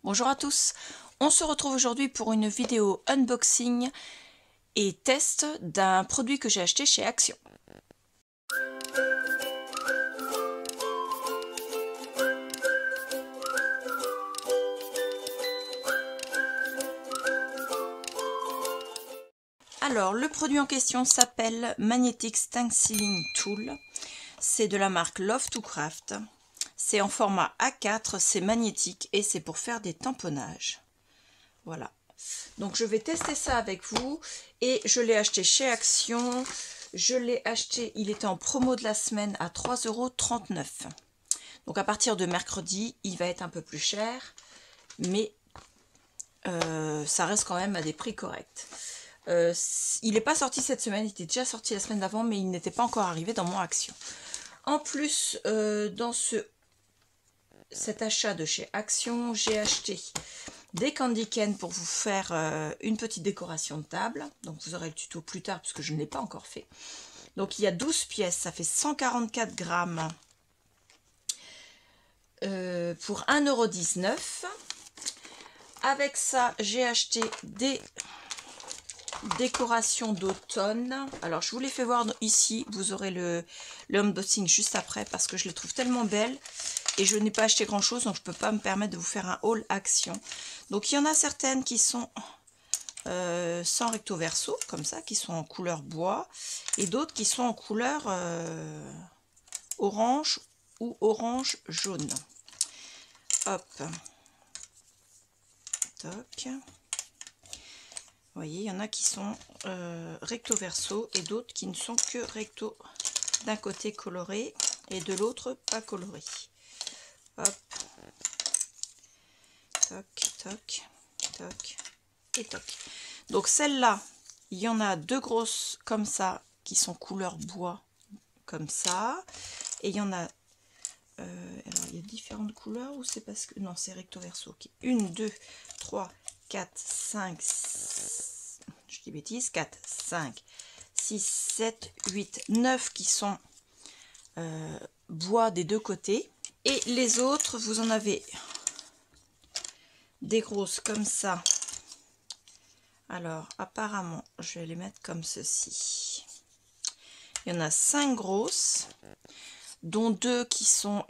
Bonjour à tous, on se retrouve aujourd'hui pour une vidéo unboxing et test d'un produit que j'ai acheté chez Action. Alors, le produit en question s'appelle Magnetic Stenciling Tool. C'est de la marque Love to Craft. C'est en format A4, c'est magnétique et c'est pour faire des tamponnages. Voilà. Donc je vais tester ça avec vous et je l'ai acheté chez Action. Je l'ai acheté, il était en promo de la semaine à 3,39 €. Donc à partir de mercredi, il va être un peu plus cher, mais ça reste quand même à des prix corrects. Il n'est pas sorti cette semaine, il était déjà sorti la semaine d'avant, mais il n'était pas encore arrivé dans mon Action. En plus, dans cet achat de chez Action, j'ai acheté des candy cane pour vous faire une petite décoration de table. Donc vous aurez le tuto plus tard puisque je ne l'ai pas encore fait. Donc il y a 12 pièces, ça fait 144 grammes pour 1,19 €. Avec ça, j'ai acheté des décorations d'automne. Alors je vous les fais voir ici, vous aurez le unboxing juste après parce que je les trouve tellement belles. Et je n'ai pas acheté grand chose, donc je ne peux pas me permettre de vous faire un haul Action. Donc il y en a certaines qui sont sans recto verso, comme ça, qui sont en couleur bois. Et d'autres qui sont en couleur orange ou orange jaune. Hop. Toc. Vous voyez, il y en a qui sont recto verso et d'autres qui ne sont que recto d'un côté coloré et de l'autre pas coloré. Hop, toc, toc, toc et toc. Donc celle-là, il y en a deux grosses comme ça qui sont couleur bois comme ça. Et il y en a, alors il y a différentes couleurs ou c'est parce que, non c'est recto verso. Okay. 1, 2, 3, 4, 5, 6, je dis bêtises, 4, 5, 6, 7, 8, 9 qui sont bois des deux côtés. Et les autres, vous en avez des grosses comme ça. Alors, apparemment, je vais les mettre comme ceci. Il y en a 5 grosses, dont 2 qui sont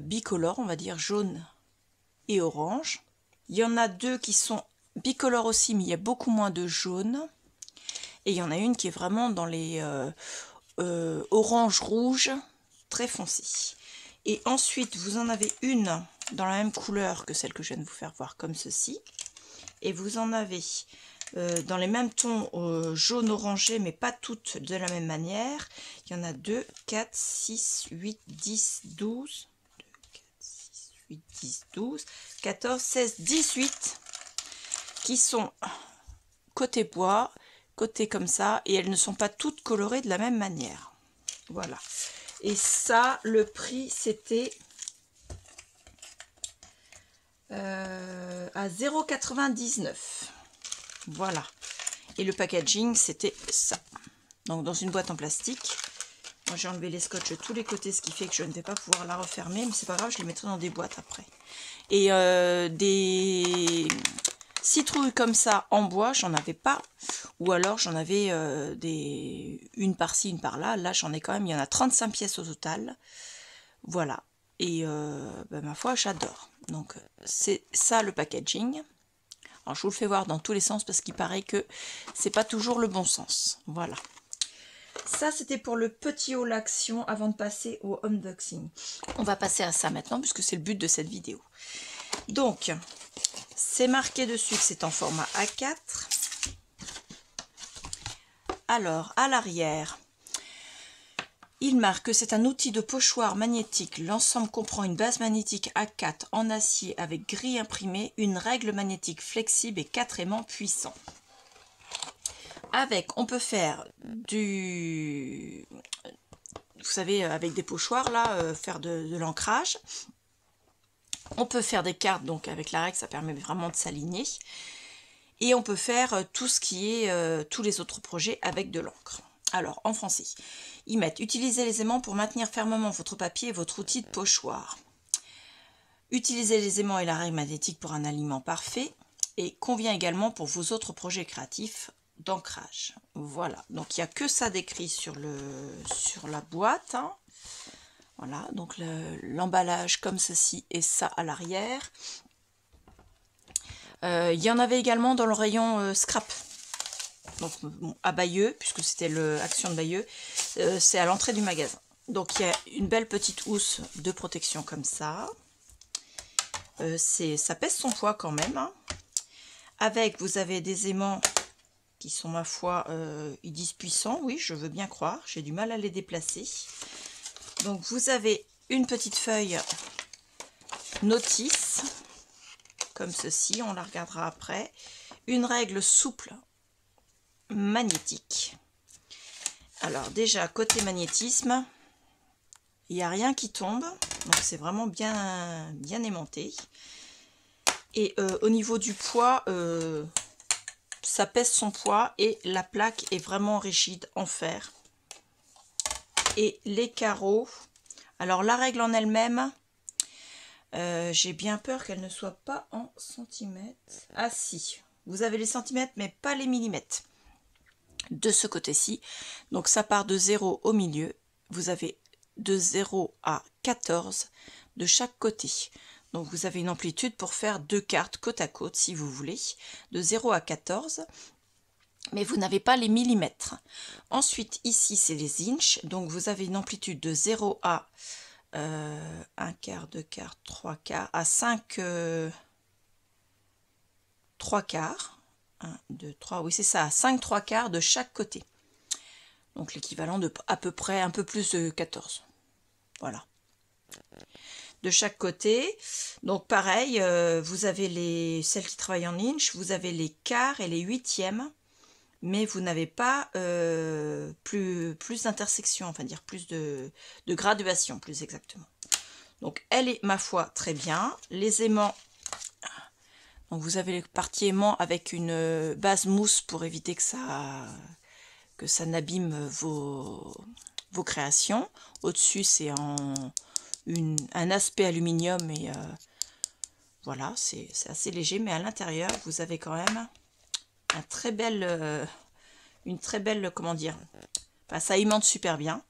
bicolores, on va dire jaune et orange. Il y en a 2 qui sont bicolores aussi, mais il y a beaucoup moins de jaune. Et il y en a une qui est vraiment dans les orange-rouge, très foncé. Et ensuite, vous en avez une dans la même couleur que celle que je viens de vous faire voir, comme ceci. Et vous en avez dans les mêmes tons jaune orangé, mais pas toutes de la même manière. Il y en a 2, 4, 6, 8, 10, 12. 2, 4, 6, 8, 10, 12, 14, 16, 18 qui sont côté bois, côté comme ça. Et elles ne sont pas toutes colorées de la même manière. Voilà. Et ça, le prix, c'était à 0,99 €. Voilà. Et le packaging, c'était ça. Donc, dans une boîte en plastique. Moi, j'ai enlevé les scotch de tous les côtés, ce qui fait que je ne vais pas pouvoir la refermer. Mais c'est pas grave, je les mettrai dans des boîtes après. Et des citrouilles comme ça en bois, j'en avais pas. Ou alors j'en avais une par-ci, une par-là. Là, j'en ai quand même, il y en a 35 pièces au total. Voilà. Et ma foi, j'adore. Donc, c'est ça le packaging. Alors, je vous le fais voir dans tous les sens parce qu'il paraît que c'est pas toujours le bon sens. Voilà. Ça, c'était pour le petit haul Action avant de passer au unboxing. On va passer à ça maintenant puisque c'est le but de cette vidéo. Donc, c'est marqué dessus que c'est en format A4. Alors, à l'arrière, il marque que c'est un outil de pochoir magnétique. L'ensemble comprend une base magnétique A4 en acier avec grille imprimée, une règle magnétique flexible et 4 aimants puissants. Avec, on peut faire du... Vous savez, avec des pochoirs, là, faire de l'ancrage. On peut faire des cartes, donc avec la règle, ça permet vraiment de s'aligner. Et on peut faire tout ce qui est tous les autres projets avec de l'encre. Alors, en français, ils mettent « Utilisez les aimants pour maintenir fermement votre papier et votre outil de pochoir. Utilisez les aimants et la règle magnétique pour un alignement parfait et convient également pour vos autres projets créatifs d'ancrage. Voilà, donc il n'y a que ça décrit sur la boîte. Hein. Voilà, donc l'emballage comme ceci et ça à l'arrière. Il y en avait également dans le rayon scrap. Donc bon, à Bayeux, puisque c'était l'action de Bayeux, c'est à l'entrée du magasin. Donc il y a une belle petite housse de protection comme ça. Ça pèse son poids quand même. Hein. Avec, vous avez des aimants qui sont, ma foi, ils disent puissants. Oui, je veux bien croire. J'ai du mal à les déplacer. Donc vous avez une petite feuille notice, comme ceci, on la regardera après. Une règle souple magnétique. Alors déjà, côté magnétisme, il n'y a rien qui tombe. Donc c'est vraiment bien aimanté. Et au niveau du poids, ça pèse son poids et la plaque est vraiment rigide en fer. Et les carreaux, alors la règle en elle-même, j'ai bien peur qu'elle ne soit pas en centimètres. Ah si, vous avez les centimètres mais pas les millimètres de ce côté-ci. Donc ça part de 0 au milieu, vous avez de 0 à 14 de chaque côté. Donc vous avez une amplitude pour faire 2 cartes côte à côte si vous voulez, de 0 à 14. Mais vous n'avez pas les millimètres. Ensuite, ici, c'est les inches. Donc, vous avez une amplitude de 0 à 1 quart, 2 quarts, 3 quarts, à 5, 3 quarts. 1, 2, 3, oui, c'est ça, à 5, 3 quarts de chaque côté. Donc, l'équivalent de à peu près un peu plus de 14. Voilà. De chaque côté. Donc, pareil, vous avez celles qui travaillent en inches, vous avez les quarts et les huitièmes. Mais vous n'avez pas plus d'intersection, enfin dire plus de graduation, plus exactement. Donc elle est, ma foi, très bien. Les aimants, donc vous avez les parties aimants avec une base mousse pour éviter que ça n'abîme vos créations. Au-dessus, c'est un aspect aluminium et voilà, c'est assez léger, mais à l'intérieur, vous avez quand même une très belle, comment dire, enfin, ça aimente super bien.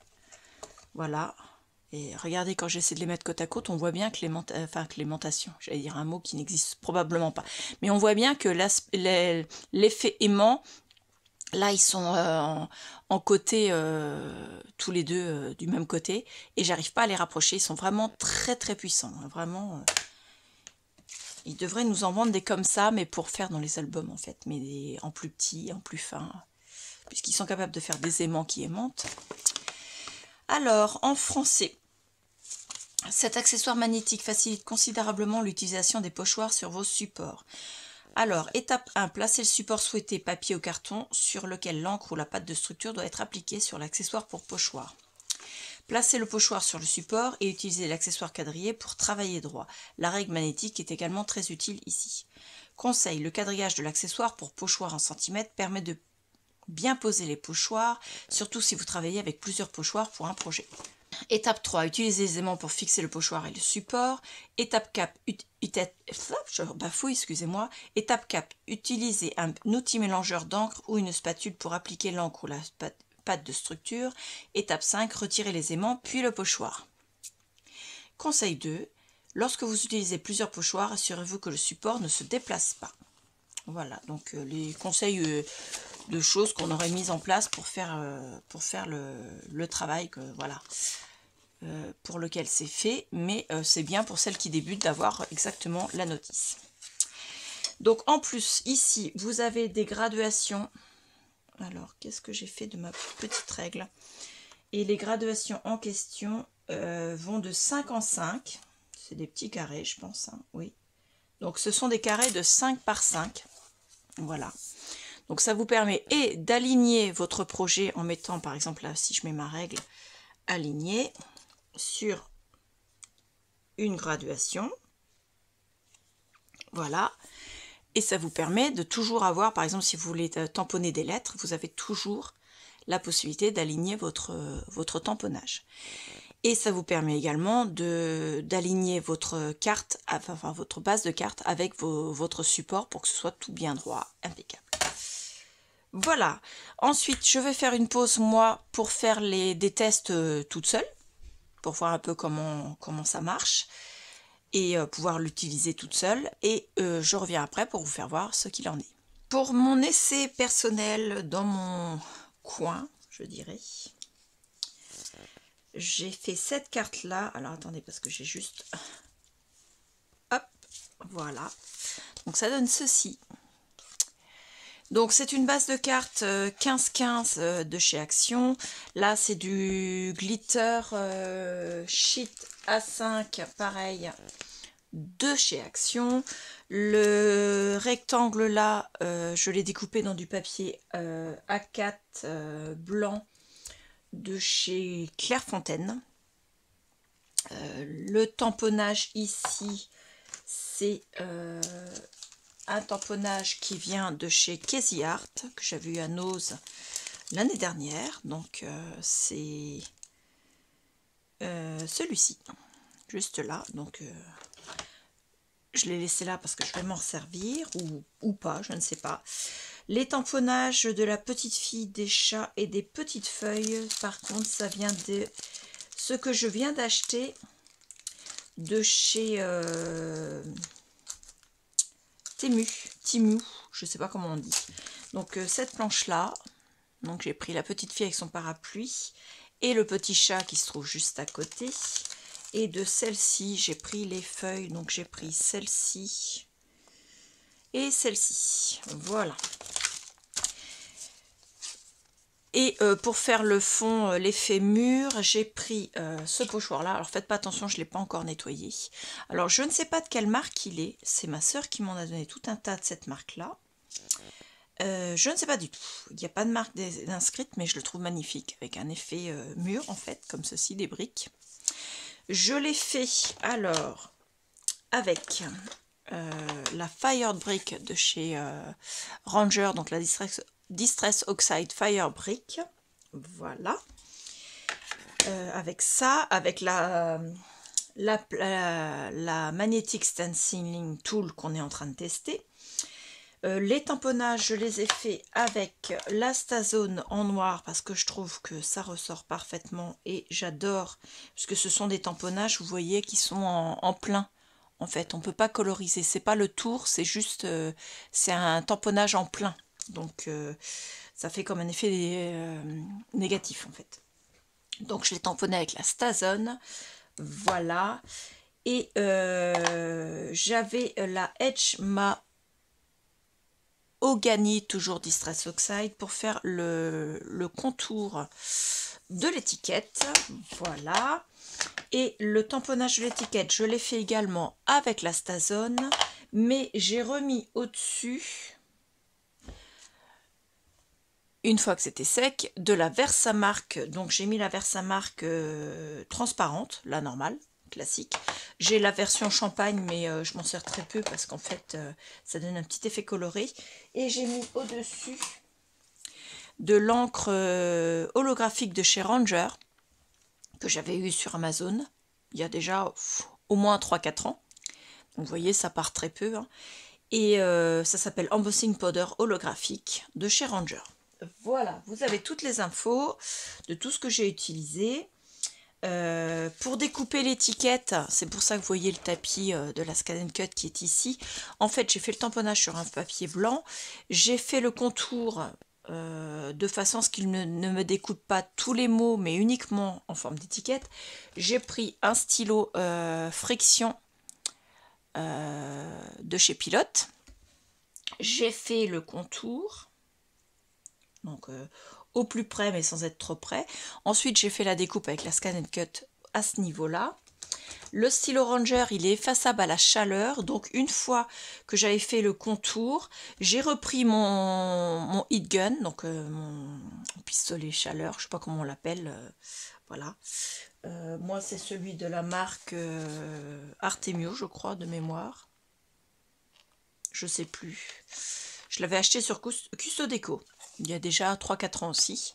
Voilà. Et regardez, quand j'essaie de les mettre côte à côte, on voit bien que l'aimantation, j'allais dire un mot qui n'existe probablement pas, mais on voit bien que l'effet aimant, là ils sont en côté, tous les deux du même côté, et j'arrive pas à les rapprocher. Ils sont vraiment très très puissants, hein, vraiment. Ils devraient nous en vendre des comme ça, mais pour faire dans les albums en fait, mais en plus petit, en plus fin, puisqu'ils sont capables de faire des aimants qui aimantent. Alors, en français, cet accessoire magnétique facilite considérablement l'utilisation des pochoirs sur vos supports. Alors, étape 1, placez le support souhaité, papier ou carton, sur lequel l'encre ou la pâte de structure doit être appliquée sur l'accessoire pour pochoir. Placez le pochoir sur le support et utilisez l'accessoire quadrillé pour travailler droit. La règle magnétique est également très utile ici. Conseil, le quadrillage de l'accessoire pour pochoir en centimètres permet de bien poser les pochoirs, surtout si vous travaillez avec plusieurs pochoirs pour un projet. Étape 3, utilisez les aimants pour fixer le pochoir et le support. Étape 4, Étape 4, utilisez un outil mélangeur d'encre ou une spatule pour appliquer l'encre ou la pâte de structure. Étape 5, retirez les aimants puis le pochoir. Conseil 2, lorsque vous utilisez plusieurs pochoirs, assurez-vous que le support ne se déplace pas. Voilà, donc les conseils de choses qu'on aurait mises en place pour faire le travail voilà, pour lequel c'est fait, mais c'est bien pour celles qui débutent d'avoir exactement la notice. Donc en plus, ici, vous avez des graduations. Alors, qu'est-ce que j'ai fait de ma petite règle? Et les graduations en question vont de 5 en 5. C'est des petits carrés, je pense. Hein, oui. Donc, ce sont des carrés de 5 par 5. Voilà. Donc, ça vous permet d'aligner votre projet en mettant, par exemple, là, si je mets ma règle, aligner sur une graduation. Voilà. Et ça vous permet de toujours avoir, par exemple, si vous voulez tamponner des lettres, vous avez toujours la possibilité d'aligner votre tamponnage. Et ça vous permet également d'aligner votre carte, enfin votre base de carte avec votre support pour que ce soit tout bien droit, impeccable. Voilà. Ensuite, je vais faire une pause, moi, pour faire des tests toute seule, pour voir un peu comment ça marche et pouvoir l'utiliser toute seule. Et je reviens après pour vous faire voir ce qu'il en est. Pour mon essai personnel dans mon coin, je dirais, j'ai fait cette carte là. Alors attendez, parce que j'ai juste... Hop, voilà. Donc ça donne ceci. Donc c'est une base de cartes 15-15 de chez Action. Là c'est du glitter sheet A5, pareil, de chez Action. Le rectangle là, je l'ai découpé dans du papier A4 blanc de chez Clairefontaine. Le tamponnage ici, c'est un tamponnage qui vient de chez Casey Art, que j'avais eu à Nose l'année dernière. Donc c'est celui-ci, juste là. Donc je l'ai laissé là parce que je vais m'en servir, ou pas, je ne sais pas. Les tamponnages de la petite fille, des chats et des petites feuilles, par contre, ça vient de ce que je viens d'acheter de chez Temu, je ne sais pas comment on dit. Donc cette planche-là, donc j'ai pris la petite fille avec son parapluie et le petit chat qui se trouve juste à côté. Et de celle-ci, j'ai pris les feuilles, donc j'ai pris celle-ci et celle-ci. Voilà. Et pour faire le fond, l'effet mur, j'ai pris ce pochoir-là. Alors faites pas attention, je ne l'ai pas encore nettoyé. Alors je ne sais pas de quelle marque il est. C'est ma soeur qui m'en a donné tout un tas de cette marque-là. Je ne sais pas du tout. Il n'y a pas de marque inscrite, mais je le trouve magnifique. Avec un effet mur, en fait, comme ceci, des briques. Je l'ai fait, alors, avec la Fire Brick de chez Ranger, donc la Distress Oxide Fire Brick, voilà, avec ça, avec la Magnetic Stenciling Tool qu'on est en train de tester. Les tamponnages, je les ai faits avec la Stazone en noir parce que je trouve que ça ressort parfaitement et j'adore, puisque ce sont des tamponnages, vous voyez, qui sont en plein. En fait, on ne peut pas coloriser, c'est pas le tour, c'est juste, c'est un tamponnage en plein. Donc, ça fait comme un effet négatif, en fait. Donc, je l'ai tamponné avec la Stazone. Voilà. Et j'avais la Edge Mahogany, toujours Distress Oxide, pour faire le contour de l'étiquette. Voilà. Et le tamponnage de l'étiquette, je l'ai fait également avec la Stazone, mais j'ai remis au-dessus, une fois que c'était sec, de la Versamark. Donc j'ai mis la Versamark transparente, la normale, classique. J'ai la version champagne, mais je m'en sers très peu parce qu'en fait, ça donne un petit effet coloré. Et j'ai mis au-dessus de l'encre holographique de chez Ranger, que j'avais eu sur Amazon, il y a déjà au moins 3-4 ans. Donc vous voyez, ça part très peu. Hein. Et ça s'appelle Embossing Powder holographique de chez Ranger. Voilà, vous avez toutes les infos de tout ce que j'ai utilisé. Pour découper l'étiquette, c'est pour ça que vous voyez le tapis de la Scan & Cut qui est ici. En fait, j'ai fait le tamponnage sur un papier blanc. J'ai fait le contour de façon à ce qu'il ne me découpe pas tous les mots, mais uniquement en forme d'étiquette. J'ai pris un stylo friction de chez Pilote. J'ai fait le contour, donc au plus près mais sans être trop près. Ensuite j'ai fait la découpe avec la Scan & Cut à ce niveau-là. Le stylo Ranger, il est effaçable à la chaleur, donc une fois que j'avais fait le contour, j'ai repris mon heat gun, donc mon pistolet chaleur, je ne sais pas comment on l'appelle, voilà. Moi c'est celui de la marque Artemio, je crois, de mémoire. Je sais plus. Je l'avais acheté sur Custodeco, il y a déjà 3-4 ans aussi.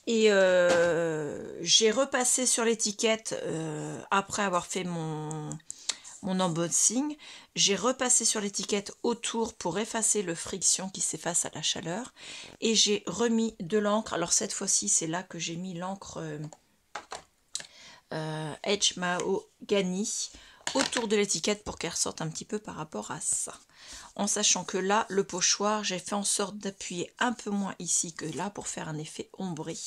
Et j'ai repassé sur l'étiquette, après avoir fait mon embossing, j'ai repassé sur l'étiquette autour pour effacer le friction qui s'efface à la chaleur. Et j'ai remis de l'encre. Alors cette fois-ci, c'est là que j'ai mis l'encre Edge Mahogany autour de l'étiquette pour qu'elle ressorte un petit peu par rapport à ça. En sachant que là, le pochoir, j'ai fait en sorte d'appuyer un peu moins ici que là pour faire un effet ombré.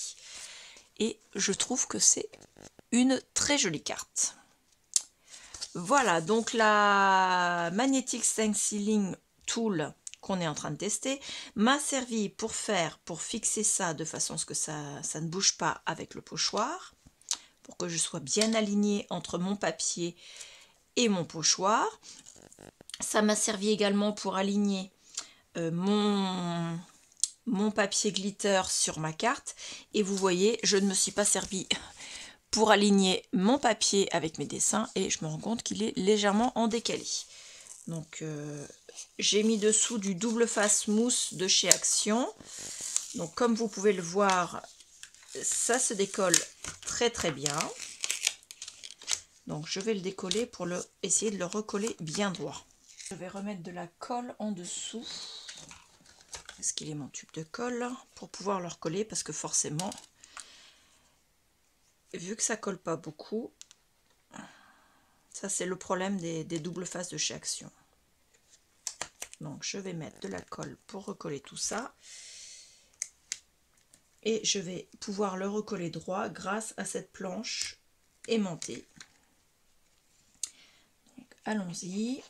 Et je trouve que c'est une très jolie carte. Voilà, donc la Magnetic Stenciling Tool qu'on est en train de tester m'a servi pour fixer ça de façon à ce que ça ne bouge pas avec le pochoir, pour que je sois bien alignée entre mon papier et mon pochoir. Ça m'a servi également pour aligner mon papier glitter sur ma carte. Et vous voyez, je ne me suis pas servi pour aligner mon papier avec mes dessins et je me rends compte qu'il est légèrement en décalé. Donc j'ai mis dessous du double face mousse de chez Action. Donc comme vous pouvez le voir, ça se décolle très très bien. Donc je vais le décoller pour essayer de le recoller bien droit. Je vais remettre de la colle en dessous. Est-ce qu'il est mon tube de colle pour pouvoir le recoller, parce que forcément, vu que ça colle pas beaucoup, ça c'est le problème des doubles faces de chez Action. Donc je vais mettre de la colle pour recoller tout ça. Et je vais pouvoir le recoller droit grâce à cette planche aimantée. Allons-y.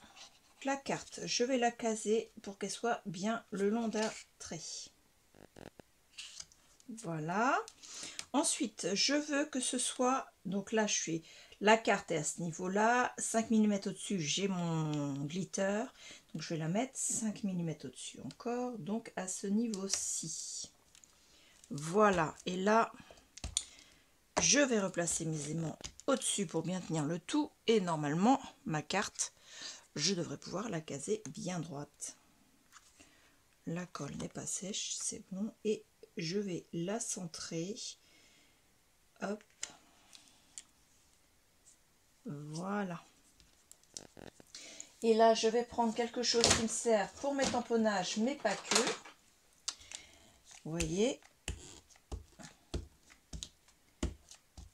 La carte, je vais la caser pour qu'elle soit bien le long d'un trait. Voilà. Ensuite, je veux que ce soit, donc là la carte est à ce niveau-là, 5 mm au-dessus, j'ai mon glitter, donc je vais la mettre 5 mm au-dessus encore, donc à ce niveau-ci. Voilà, et là, je vais replacer mes aimants au-dessus pour bien tenir le tout, et normalement, ma carte, je devrais pouvoir la caser bien droite. La colle n'est pas sèche, c'est bon, et je vais la centrer. Hop. Voilà. Et là, je vais prendre quelque chose qui me sert pour mes tamponnages, mais pas que. Vous voyez.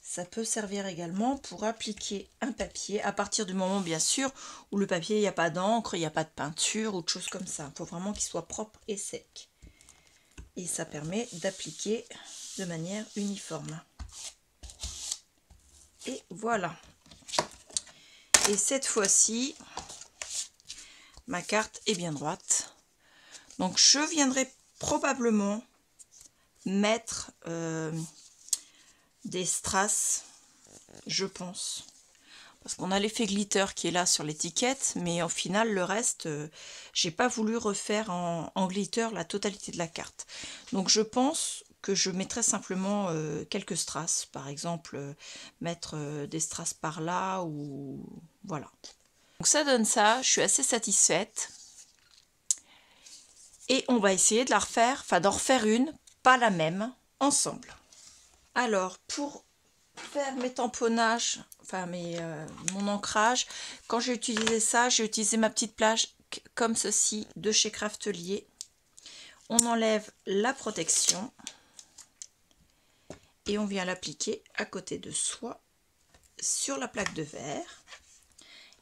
Ça peut servir également pour appliquer un papier, à partir du moment, bien sûr, où le papier, il n'y a pas d'encre, il n'y a pas de peinture ou de choses comme ça. Il faut vraiment qu'il soit propre et sec. Et ça permet d'appliquer de manière uniforme. Et voilà. Et cette fois-ci, ma carte est bien droite. Donc je viendrai probablement mettre des strass, je pense. Parce qu'on a l'effet glitter qui est là sur l'étiquette, mais au final le reste, j'ai pas voulu refaire en glitter la totalité de la carte. Donc je pense que je mettrai simplement quelques strass, par exemple mettre des strass par là, ou voilà. Donc ça donne ça, je suis assez satisfaite. Et on va essayer de la refaire, enfin d'en refaire une, pas la même, ensemble. Alors pour faire mes tamponnages, enfin mon ancrage, quand j'ai utilisé ça, j'ai utilisé ma petite plage comme ceci de chez Craftelier. On enlève la protection et on vient l'appliquer à côté de soi sur la plaque de verre.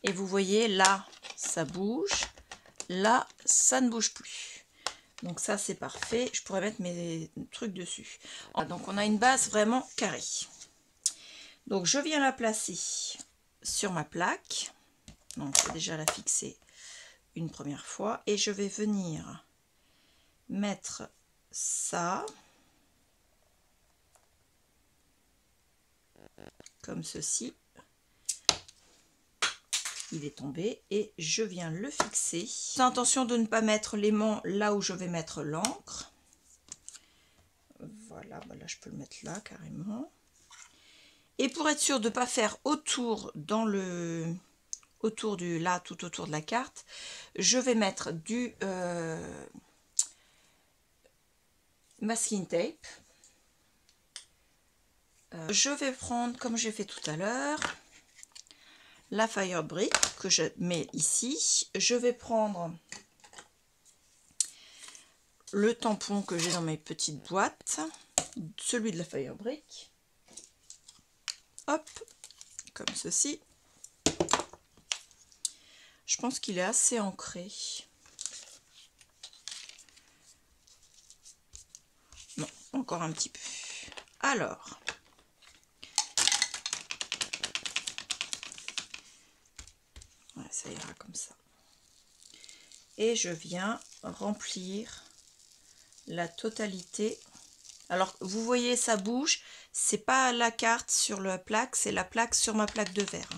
Et vous voyez là, ça bouge, là, ça ne bouge plus. Donc ça c'est parfait, je pourrais mettre mes trucs dessus. Donc on a une base vraiment carrée. Donc je viens la placer sur ma plaque. Donc je vais déjà la fixer une première fois. Et je vais venir mettre ça comme ceci. Il est tombé et je viens le fixer. J'ai l'intention de ne pas mettre l'aimant là où je vais mettre l'encre. Voilà, là je peux le mettre là carrément. Et pour être sûr de ne pas faire autour tout autour de la carte, je vais mettre du masking tape. Je vais prendre, comme j'ai fait tout à l'heure, la Fire Brick que je mets ici. Je vais prendre le tampon que j'ai dans mes petites boîtes, celui de la Fire Brick. Hop, comme ceci. Je pense qu'il est assez ancré. Non, encore un petit peu. Alors, ouais, ça ira comme ça. Et je viens remplir la totalité. Alors, vous voyez, ça bouge. C'est pas la carte sur la plaque, c'est la plaque sur ma plaque de verre.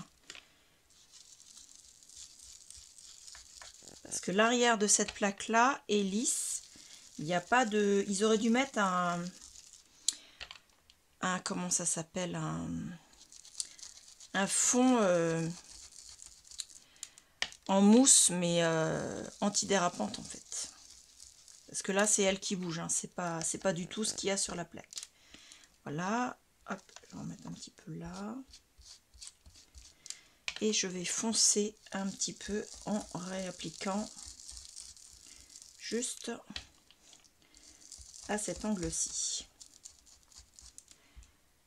Parce que l'arrière de cette plaque-là est lisse. Il n'y a pas de... Ils auraient dû mettre un comment ça s'appelle, un fond en mousse, mais antidérapante en fait. Parce que là, c'est elle qui bouge, hein. C'est pas du tout ce qu'il y a sur la plaque. Voilà, hop, je vais en mettre un petit peu là. Et je vais foncer un petit peu en réappliquant juste à cet angle-ci.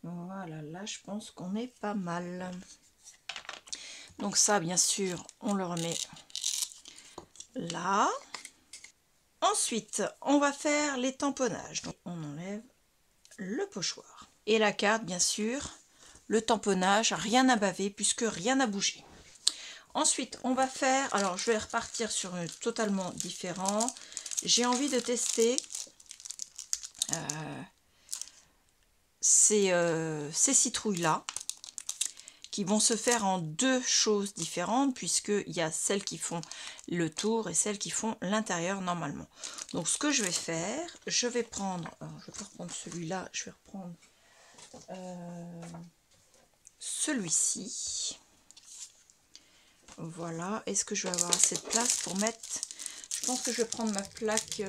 Voilà, là je pense qu'on est pas mal. Donc ça, bien sûr, on le remet là. Ensuite, on va faire les tamponnages. Donc on enlève le pochoir. Et la carte, bien sûr, le tamponnage, rien à baver puisque rien n'a bougé. Ensuite, on va faire, alors je vais repartir sur un totalement différent. J'ai envie de tester ces citrouilles-là, qui vont se faire en deux choses différentes, puisqu'il y a celles qui font le tour et celles qui font l'intérieur normalement. Donc ce que je vais faire, je vais prendre, alors je vais pas reprendre celui-là, je vais reprendre celui-ci. Voilà, est-ce que je vais avoir assez de place pour mettre... Je pense que je vais prendre ma plaque...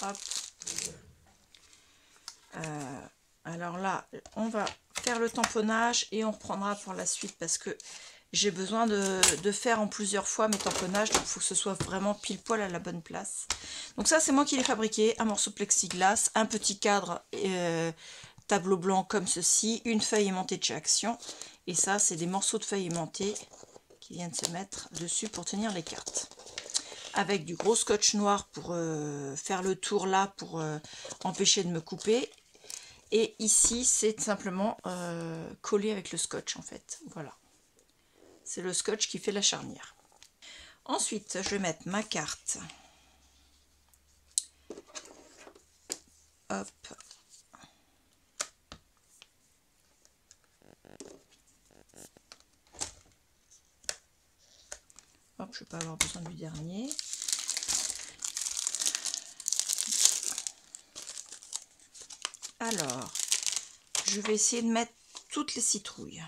hop. Alors là, on va faire le tamponnage et on reprendra pour la suite parce que j'ai besoin de faire en plusieurs fois mes tamponnages, donc il faut que ce soit vraiment pile poil à la bonne place. Donc ça, c'est moi qui l'ai fabriqué, un morceau de plexiglas, un petit cadre tableau blanc comme ceci, une feuille aimantée de chez Action, et ça, c'est des morceaux de feuilles aimantées qui viennent se mettre dessus pour tenir les cartes. Avec du gros scotch noir pour faire le tour là, pour empêcher de me couper. Et ici, c'est simplement collé avec le scotch en fait. Voilà. C'est le scotch qui fait la charnière. Ensuite, je vais mettre ma carte. Hop. Hop, je ne vais pas avoir besoin du dernier. Alors, je vais essayer de mettre toutes les citrouilles.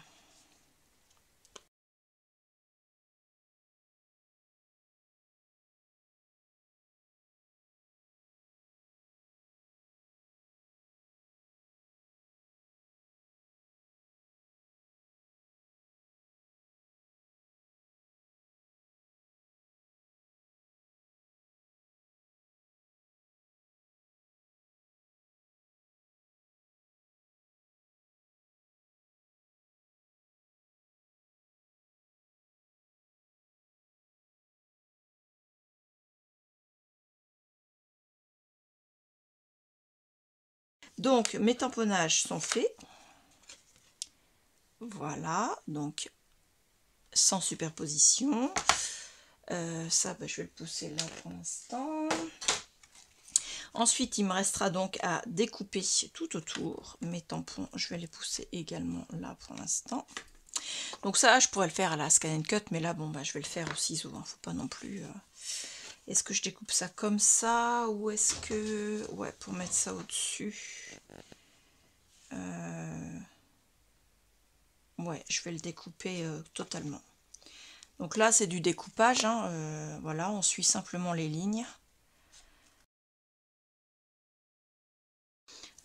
Donc, mes tamponnages sont faits. Voilà, donc sans superposition. Ça, je vais le pousser là pour l'instant. Ensuite, il me restera donc à découper tout autour. Mes tampons, je vais les pousser également là pour l'instant. Donc ça, je pourrais le faire à la Scan & Cut, mais là, bon, je vais le faire au ciseau. Hein, faut pas non plus... Est-ce que je découpe ça comme ça ou est-ce que... Ouais, pour mettre ça au-dessus. Ouais, je vais le découper totalement. Donc là, c'est du découpage, hein, voilà, on suit simplement les lignes.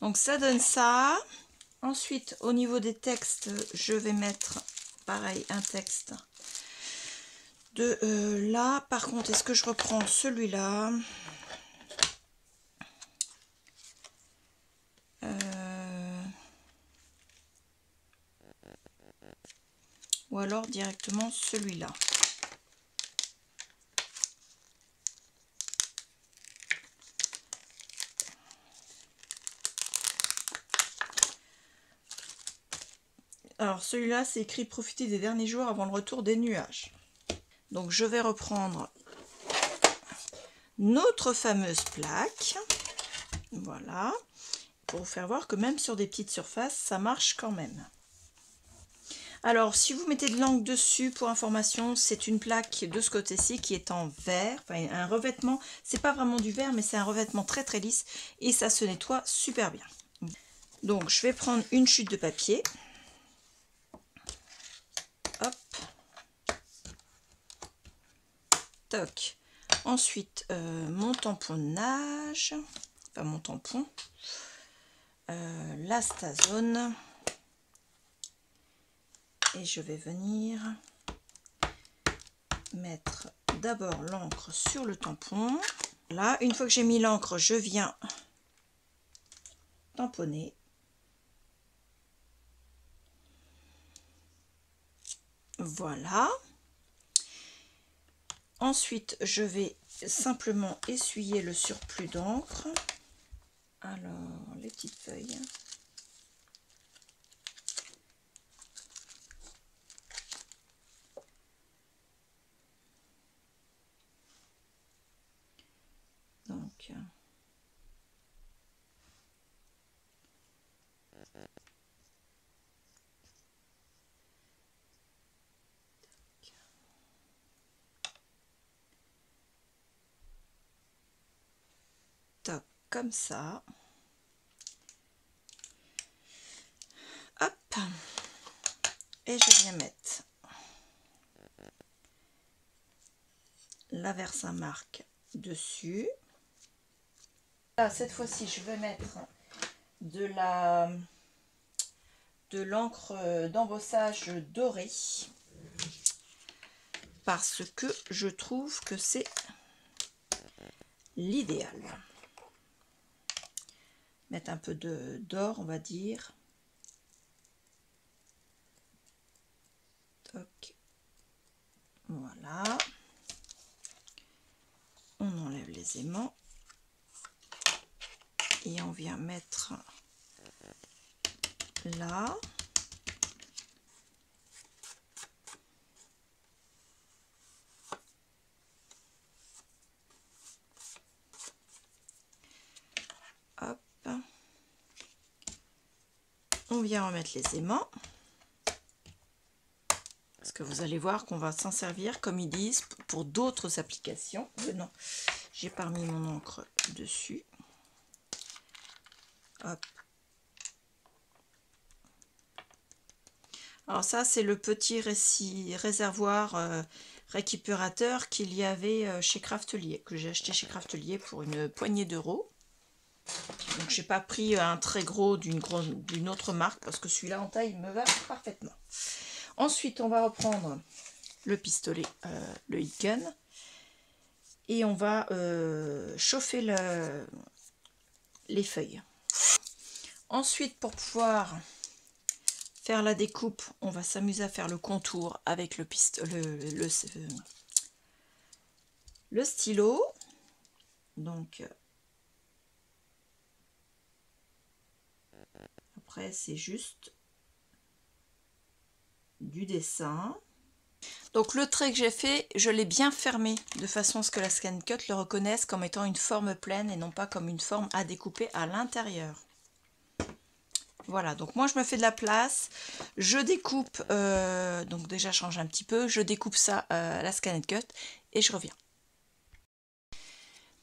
Donc ça donne ça. Ensuite, au niveau des textes, je vais mettre, pareil, un texte de là. Par contre, est-ce que je reprends celui-là? Ou alors directement celui-là. Alors celui-là, c'est écrit profiter des derniers jours avant le retour des nuages. Donc je vais reprendre notre fameuse plaque. Voilà. Pour vous faire voir que même sur des petites surfaces, ça marche quand même. Alors, si vous mettez de l'encre dessus, pour information, c'est une plaque de ce côté-ci qui est en verre, enfin un revêtement. C'est pas vraiment du verre, mais c'est un revêtement très très lisse et ça se nettoie super bien. Donc, je vais prendre une chute de papier. Hop. Toc. Ensuite, mon tamponnage, enfin mon tampon, la Stazone. Et je vais venir mettre d'abord l'encre sur le tampon. Là, une fois que j'ai mis l'encre, je viens tamponner. Voilà. Ensuite, je vais simplement essuyer le surplus d'encre. Alors, les petites feuilles. Donc, toc, comme ça. Hop. Et je viens mettre la Versamark dessus. Là, cette fois-ci, je vais mettre de l'encre d'embossage dorée parce que je trouve que c'est l'idéal. Mettre un peu d'or, on va dire. Toc. Voilà. On enlève les aimants et on vient mettre là. Hop. On vient remettre les aimants. Parce que vous allez voir qu'on va s'en servir, comme ils disent, pour d'autres applications. Non, j'ai pas mis mon encre dessus. Hop. Alors ça, c'est le petit réservoir récupérateur qu'il y avait chez Craftelier, que j'ai acheté chez Craftelier pour une poignée d'euros. Donc j'ai pas pris un très gros d'une autre marque parce que celui-là en taille me va parfaitement. Ensuite, on va reprendre le pistolet, le heat gun, et on va chauffer les feuilles. Ensuite, pour pouvoir faire la découpe, on va s'amuser à faire le contour avec le stylo. Donc après, c'est juste du dessin. Donc le trait que j'ai fait, je l'ai bien fermé de façon à ce que la ScanCut le reconnaisse comme étant une forme pleine et non pas comme une forme à découper à l'intérieur. Voilà, donc moi je me fais de la place, je découpe, donc déjà je change un petit peu, je découpe ça à la ScanCut et je reviens.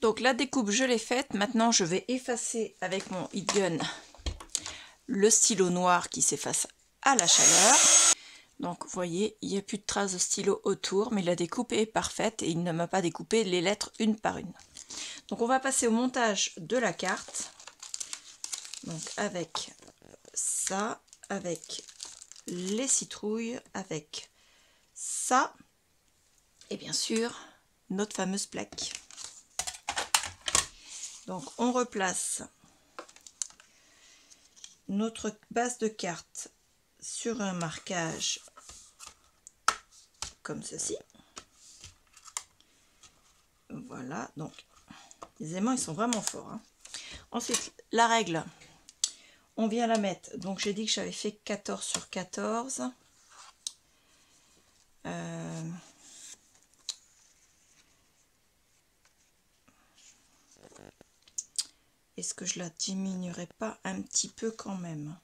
Donc la découpe je l'ai faite, maintenant je vais effacer avec mon heat gun le stylo noir qui s'efface à la chaleur. Donc vous voyez, il n'y a plus de traces de stylo autour, mais la découpe est parfaite et il ne m'a pas découpé les lettres une par une. Donc on va passer au montage de la carte. Donc avec ça, avec les citrouilles, avec ça, et bien sûr notre fameuse plaque. Donc on replace notre base de carte sur un marquage comme ceci. Voilà, donc les aimants ils sont vraiment forts, hein. Ensuite la règle, on vient la mettre, donc j'ai dit que j'avais fait 14 sur 14. Est-ce que je la diminuerai pas un petit peu quand même?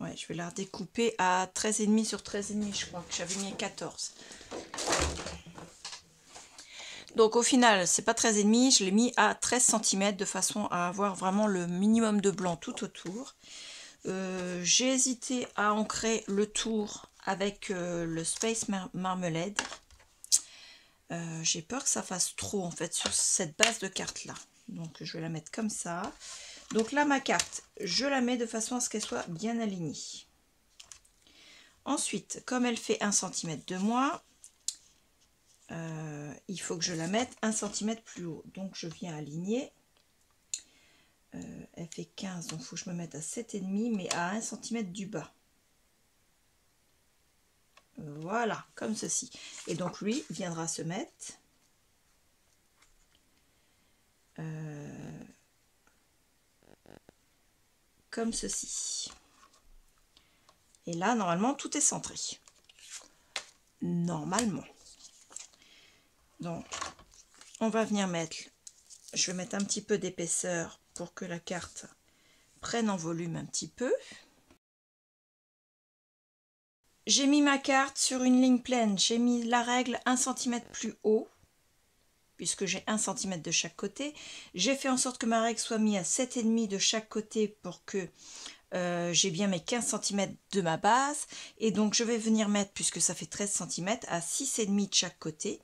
Ouais, je vais la redécouper à 13,5 sur 13,5, je crois que j'avais mis 14. Donc au final, c'est pas 13,5, je l'ai mis à 13 cm de façon à avoir vraiment le minimum de blanc tout autour. J'ai hésité à ancrer le tour avec le Space Marmalade. J'ai peur que ça fasse trop en fait sur cette base de carte là. Donc je vais la mettre comme ça. Donc là ma carte, je la mets de façon à ce qu'elle soit bien alignée. Ensuite, comme elle fait 1 cm de moins, il faut que je la mette 1 cm plus haut. Donc je viens aligner. Elle fait 15, donc il faut que je me mette à 7,5, mais à 1 cm du bas. Voilà, comme ceci. Et donc lui viendra se mettre comme ceci. Et là, normalement, tout est centré. Normalement. Donc, on va venir mettre, je vais mettre un petit peu d'épaisseur pour que la carte prenne en volume un petit peu. J'ai mis ma carte sur une ligne pleine, j'ai mis la règle 1 cm plus haut, puisque j'ai 1 cm de chaque côté. J'ai fait en sorte que ma règle soit mise à 7,5 de chaque côté pour que j'ai bien mes 15 cm de ma base. Et donc je vais venir mettre, puisque ça fait 13 cm, à 6,5 de chaque côté,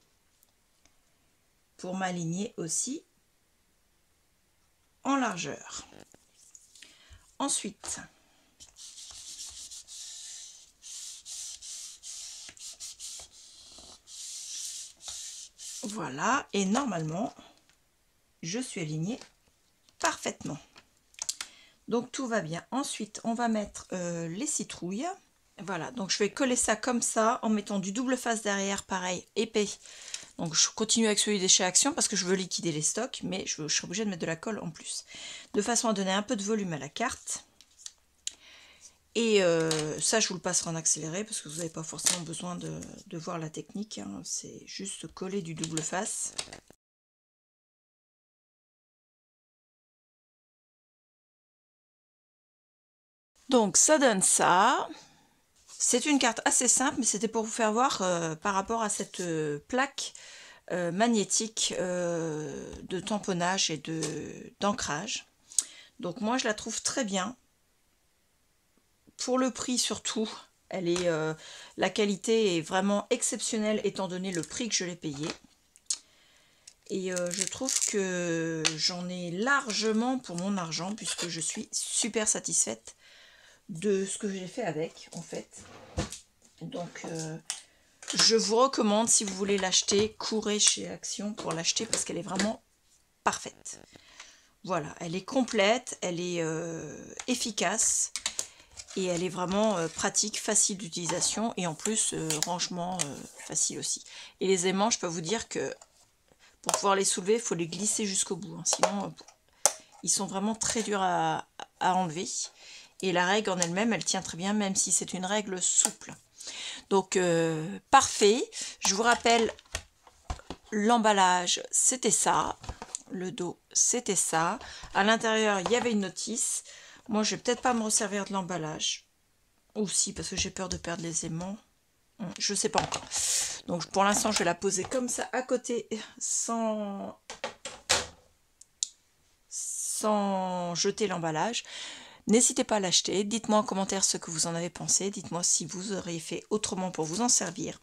pour m'aligner aussi en largeur. Ensuite, voilà, et normalement, je suis alignée parfaitement. Donc tout va bien. Ensuite, on va mettre les citrouilles. Voilà, donc je vais coller ça comme ça, en mettant du double face derrière, pareil, épais. Donc je continue avec celui des chez Action parce que je veux liquider les stocks, mais je serai obligée de mettre de la colle en plus. De façon à donner un peu de volume à la carte. Et ça, je vous le passerai en accéléré parce que vous n'avez pas forcément besoin de voir la technique, hein. C'est juste coller du double face. Donc ça donne ça. C'est une carte assez simple, mais c'était pour vous faire voir par rapport à cette plaque magnétique de tamponnage et d'ancrage. Donc moi je la trouve très bien. Pour le prix surtout, elle est, la qualité est vraiment exceptionnelle étant donné le prix que je l'ai payé. Et je trouve que j'en ai largement pour mon argent puisque je suis super satisfaite de ce que j'ai fait avec en fait. Donc je vous recommande, si vous voulez l'acheter, courez chez Action pour l'acheter parce qu'elle est vraiment parfaite. Voilà, elle est complète, elle est efficace et elle est vraiment pratique, facile d'utilisation et en plus rangement facile aussi. Et les aimants, je peux vous dire que pour pouvoir les soulever, il faut les glisser jusqu'au bout, hein. Sinon ils sont vraiment très durs à enlever. Et la règle en elle-même, elle tient très bien, même si c'est une règle souple. Donc parfait. Je vous rappelle, l'emballage c'était ça, le dos c'était ça, à l'intérieur il y avait une notice. Moi je vais peut-être pas me resservir de l'emballage, ou si, parce que j'ai peur de perdre les aimants, je sais pas encore. Donc pour l'instant je vais la poser comme ça à côté sans jeter l'emballage. N'hésitez pas à l'acheter. Dites-moi en commentaire ce que vous en avez pensé. Dites-moi si vous auriez fait autrement pour vous en servir.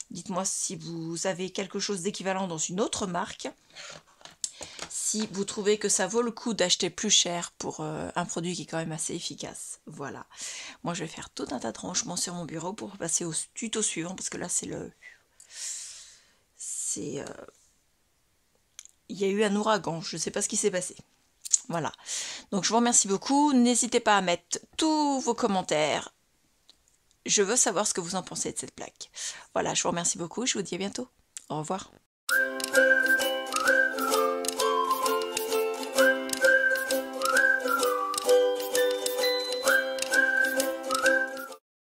Dites-moi si vous avez quelque chose d'équivalent dans une autre marque. Si vous trouvez que ça vaut le coup d'acheter plus cher pour un produit qui est quand même assez efficace. Voilà. Moi, je vais faire tout un tas de rangements sur mon bureau pour passer au tuto suivant. Parce que là, il y a eu un ouragan. Je ne sais pas ce qui s'est passé. Voilà. Donc, je vous remercie beaucoup. N'hésitez pas à mettre tous vos commentaires. Je veux savoir ce que vous en pensez de cette plaque. Voilà, je vous remercie beaucoup. Je vous dis à bientôt. Au revoir.